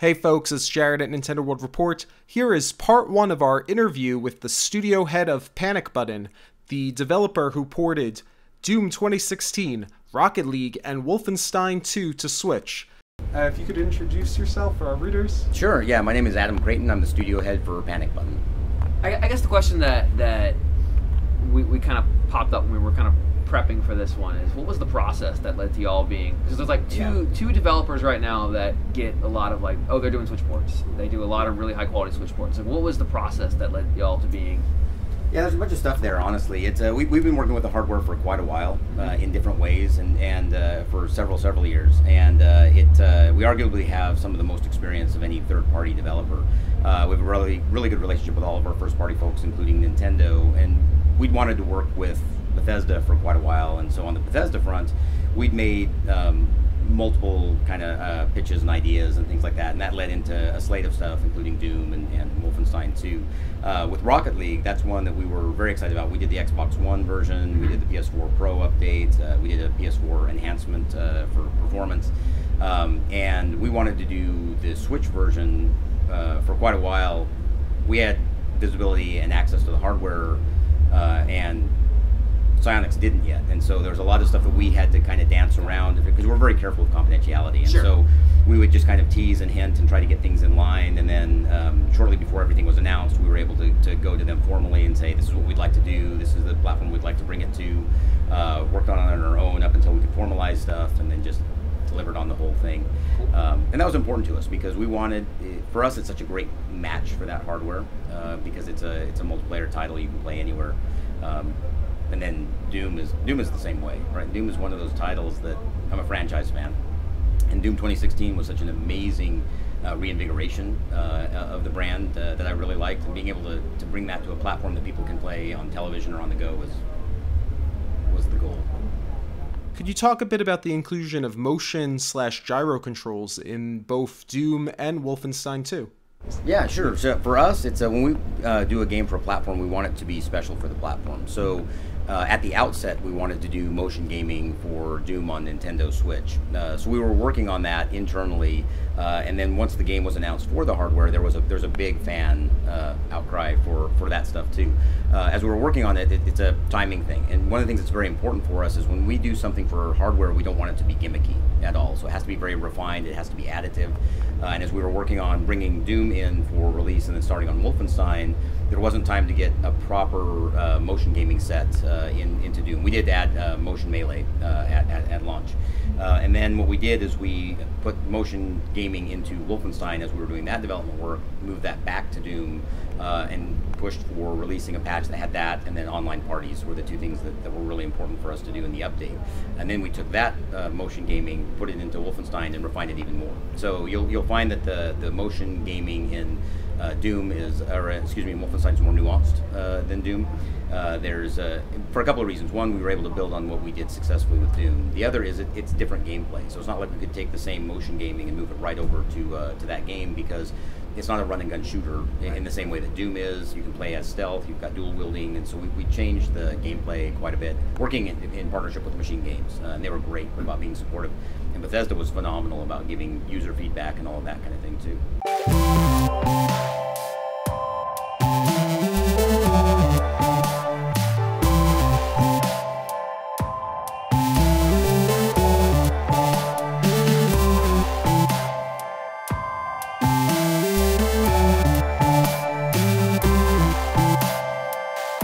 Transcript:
Hey folks, it's Jared at Nintendo World Report. Here is part 1 of our interview with the studio head of Panic Button, the developer who ported Doom 2016, Rocket League, and Wolfenstein II to Switch. If you could introduce yourself for our readers. Sure, yeah, my name is Adam Creighton. I'm the studio head for Panic Button. I guess the question that we kind of popped up when we were kind of prepping for this one is, what was the process that led to y'all being, because there's like two developers right now that get a lot of like, oh, they're doing switchboards. They do a lot of really high quality switchboards. Like, what was the process that led y'all to being? Yeah, there's a bunch of stuff there, honestly. It's we've been working with the hardware for quite a while, in different ways, and for several years. And we arguably have some of the most experience of any third-party developer. We have a really good relationship with all of our first-party folks, including Nintendo, and we'd wanted to work with Bethesda for quite a while. And so on the Bethesda front, we'd made multiple kind of pitches and ideas and things like that, and that led into a slate of stuff, including Doom and Wolfenstein II. With Rocket League, that's one that we were very excited about. We did the Xbox One version, we did the PS4 Pro update, we did a PS4 enhancement for performance, and we wanted to do the Switch version for quite a while. We had visibility and access to the hardware, and Psyonix didn't yet, and so there's a lot of stuff that we had to kind of dance around, because we're very careful with confidentiality, and so we would just kind of tease and hint and try to get things in line, and then shortly before everything was announced, we were able to go to them formally and say, this is what we'd like to do, this is the platform we'd like to bring it to, worked on it on our own up until we could formalize stuff, and then just delivered on the whole thing. And that was important to us, because we wanted, for us, it's such a great match for that hardware, because it's a multiplayer title you can play anywhere. And then Doom is the same way, right? Doom is one of those titles that I'm a franchise fan, and Doom 2016 was such an amazing reinvigoration of the brand that I really liked, and being able to bring that to a platform that people can play on television or on the go was the goal. Could you talk a bit about the inclusion of motion/gyro controls in both Doom and Wolfenstein 2? Yeah, sure. So for us, it's when we do a game for a platform, we want it to be special for the platform. So at the outset, we wanted to do motion gaming for Doom on Nintendo Switch. So we were working on that internally, and then once the game was announced for the hardware, there's a big fan outcry for that stuff too. As we were working on it, it's a timing thing, and one of the things that's very important for us is when we do something for hardware, we don't want it to be gimmicky at all. So it has to be very refined, it has to be additive. And as we were working on bringing Doom in for release and then starting on Wolfenstein, there wasn't time to get a proper motion gaming set into Doom. We did add motion melee at launch. And then what we did is we put motion gaming into Wolfenstein as we were doing that development work, moved that back to Doom, and pushed for releasing a patch that had that, and then online parties were the two things that were really important for us to do in the update. And then we took that motion gaming, put it into Wolfenstein, and refined it even more. So you'll find that the motion gaming in Doom Wolfenstein is more nuanced than Doom. There's for a couple of reasons. One, we were able to build on what we did successfully with Doom. The other is it's different gameplay. So it's not like we could take the same motion gaming and move it right over to that game, because it's not a run and gun shooter in the same way that Doom is. You can play as stealth, you've got dual wielding, and so we changed the gameplay quite a bit, working in partnership with Machine Games, and they were great about being supportive. And Bethesda was phenomenal about giving user feedback and all of that kind of thing too.